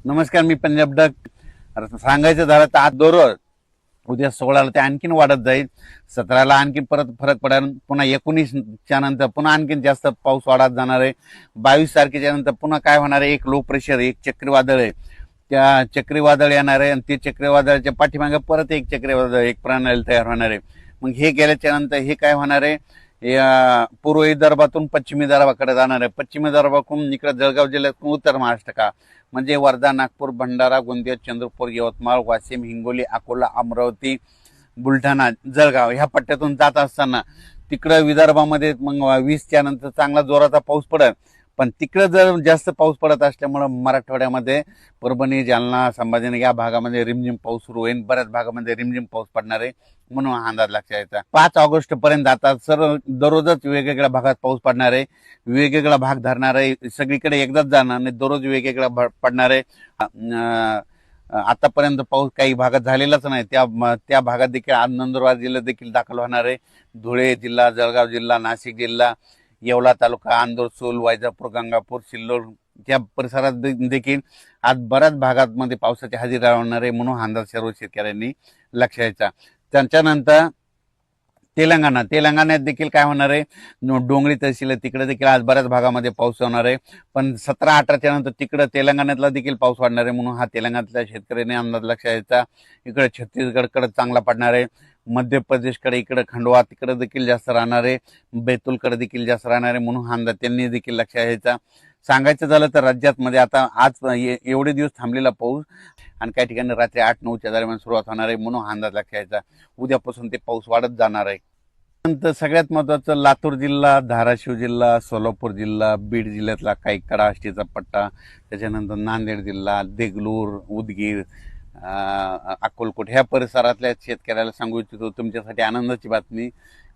नमस्कार, मी पंजाब डक. सांगायचं झालं तर आज दररोज उद्या 16ला ते आणखीन वाढत जाईल. 17ला आणखीन परत फरक पडेल. पुन्हा 19च्या नंतर पुन्हा आणखीन जास्त पाऊस वाढत जाणार आहे. 22 तारखेच्या नंतर पुन्हा काय होणार आहे, एक लो प्रेशर, एक चक्रीवादळ आहे. त्या चक्रीवादळ येणार आहे आणि ते चक्रीवादळाच्या पाठीमागे परत एक चक्रीवादळ, एक प्रणाली तयार होणार आहे. मग हे गेल्याच्या नंतर हे काय होणार आहे, पूर्व विदर्भातून पश्चिमी विदर्भाकडे जाणार आहे. पश्चिमी विदर्भाकडून इकडे जळगाव जिल्ह्यातून उत्तर महाराष्ट्र का म्हणजे वर्धा, नागपूर, भंडारा, गोंदिया, चंद्रपूर, यवतमाळ, वाशिम, हिंगोली, अकोला, अमरावती, बुलढाणा, जळगाव ह्या पट्ट्यातून जात असताना तिकडं विदर्भामध्ये मग 20च्या नंतर चांगला जोराचा पाऊस पडेल. पण तिकडं जर जास्त पाऊस पडत असल्यामुळं मराठवाड्यामध्ये परभणी, जालना, संभाजीनगर या भागामध्ये रिमझिम पाऊस सुरू होईल. बऱ्याच भागामध्ये रिमझिम पाऊस पडणार आहे म्हणून हा अंदाज लक्षात यायचा. 5 ऑगस्ट पर्यंत आता सर्व दररोजच वेगवेगळ्या भागात पाऊस पडणार आहे. वेगवेगळा भाग धरणार आहे, सगळीकडे एकदाच जाणार नाही, दररोज वेगवेगळा पडणार आहे. आतापर्यंत पाऊस काही भागात झालेलाच नाही, त्या भागात देखील आज नंदुरबार जिल्ह्यात देखील दाखल होणार आहे. धुळे जिल्हा, जळगाव जिल्हा, नाशिक जिल्हा, येवला तालुका, आंदोरसूल, वैजापूर, गंगापूर, सिल्लोड त्या परिसरात देखील आज बऱ्याच भागांमध्ये पावसाची हजेरी लावणार आहे म्हणून अंदाज सर्व शेतकऱ्यांनी लक्षात यायचा. त्याच्यानंतर तेलंगणात देखील काय होणार आहे, डोंगरी तहसील आहे तिकडे देखील आज बऱ्याच भागामध्ये पाऊस होणार आहे. पण 17-18च्या नंतर तिकडे तेलंगणातला देखील पाऊस वाढणार आहे म्हणून हा तेलंगणातल्या शेतकऱ्यांनी अंदाज लक्षात यायचा. इकडे छत्तीसगडकडे चांगला पडणार आहे. मध्य प्रदेशकडे इकडे खंडवा तिकडे देखील जास्त राहणार आहे. बैतूलकडे देखील जास्त राहणार आहे म्हणून हा अंदाज त्यांनी देखील लक्षात यायचा. सांगायचं झालं तर राज्यात मध्ये आता आज एवढे दिवस थांबलेला पाऊस आणि काही ठिकाणी रात्री 8-9च्या दरम्यान सुरुवात होणार आहे म्हणून हा अंदाज लक्षात यायचा. उद्यापासून ते पाऊस वाढत जाणार आहे. नंतर सगळ्यात महत्वाचं लातूर जिल्हा, धाराशिव जिल्हा, सोलापूर जिल्हा, बीड जिल्ह्यातला काही कडाष्टीचा पट्टा, त्याच्यानंतर नांदेड जिल्हा, देगलूर, उदगीर, अक्कलकोट ह्या परिसरातल्या शेतकऱ्याला सांगू इच्छितो तुमच्यासाठी आनंदाची बातमी.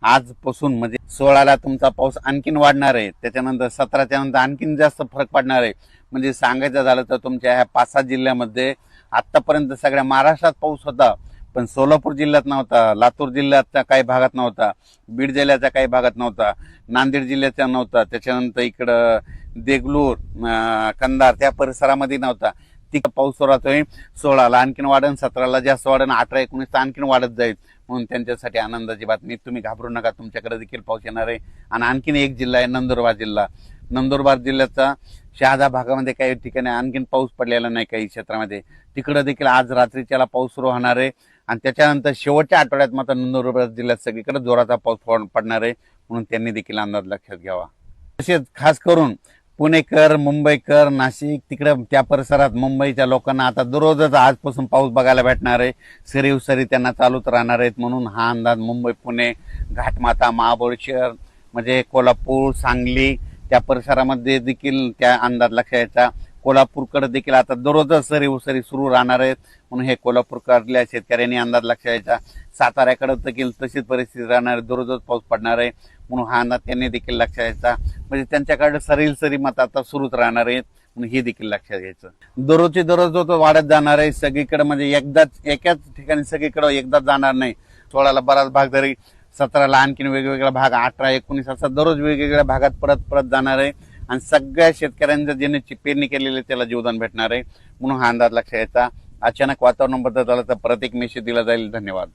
आजपासून म्हणजे 16ला तुमचा पाऊस आणखीन वाढणार आहे. त्याच्यानंतर 17च्या नंतर आणखीन जास्त फरक पडणार आहे. म्हणजे सांगायचं झालं तर तुमच्या ह्या 5-7 जिल्ह्यामध्ये आतापर्यंत सगळ्या महाराष्ट्रात पाऊस होता, पण सोलापूर जिल्ह्यात नव्हता, लातूर जिल्ह्याच्या काही भागात नव्हता, बीड जिल्ह्याच्या काही भागात नव्हता, नांदेड जिल्ह्याचा नव्हता, त्याच्यानंतर इकडं देगलूर, कंधार त्या परिसरामध्ये नव्हता. तिकडे पाऊस सुरुवात होईल. 16ला आणखीन वाढेल, 17ला जास्त वाढेल, 18-19 आणखीन वाढत जाईल म्हणून त्यांच्यासाठी आनंदाची बातमी. तुम्ही घाबरू नका, तुमच्याकडे देखील पाऊस येणार आहे. आणि आणखीन एक जिल्हा आहे नंदुरबार जिल्हा. नंदुरबार जिल्ह्याचा शहादा भागामध्ये काही ठिकाणी आणखीन पाऊस पडलेला नाही, काही क्षेत्रामध्ये तिकडे देखील आज रात्रीच्याला पाऊस सुरू होणार आहे. आणि त्याच्यानंतर शेवटच्या आठवड्यात मात्र नंदुरबार जिल्ह्यात सगळीकडे जोराचा पाऊस पडणार आहे म्हणून त्यांनी देखील अंदाज लक्षात घ्यावा. तसेच खास करून पुणेकर, मुंबईकर, नाशिक तिकडे त्या परिसरात मुंबईच्या लोकांना आता दररोजच आजपासून पाऊस बघायला भेटणार आहे. सरी उसरी त्यांना चालूच राहणार आहेत म्हणून हा अंदाज मुंबई, पुणे, घाटमाता, महाबळेश्वर म्हणजे कोल्हापूर, सांगली त्या परिसरामध्ये देखील त्या अंदाज लक्षात यायचा. कोल्हापूरकडे देखील आता दररोजच सरी उसरी सुरू राहणार आहेत म्हणून हे कोल्हापूरकडल्या शेतकऱ्यांनी अंदाज लक्षात यायचा. साताऱ्याकडे देखील तशीच परिस्थिती राहणार आहे, दररोजच पाऊस पडणार आहे म्हणून हा अंदाज त्यांनी देखील लक्षात यायचा. म्हणजे त्यांच्याकडे सरी मत आता सुरूच राहणार आहेत म्हणून हे देखील लक्षात घ्यायचं. दररोज वाढत जाणार आहे सगळीकडे, म्हणजे एकाच ठिकाणी सगळीकडे एकदाच जाणार नाही. 16ला बराच भाग जरी, 17ला आणखीन वेगवेगळा भाग, 18-19 असं दररोज वेगवेगळ्या भागात परत जाणार आहे. आणि सगळ्या शेतकऱ्यांचं ज्यांनी पेरणी केलेली त्याला जीवदान भेटणार आहे म्हणून हा अंदाज लक्षात यायचा. अचानक वातावरण बदल झाला तर परत एक मेसेज दिला जाईल. धन्यवाद.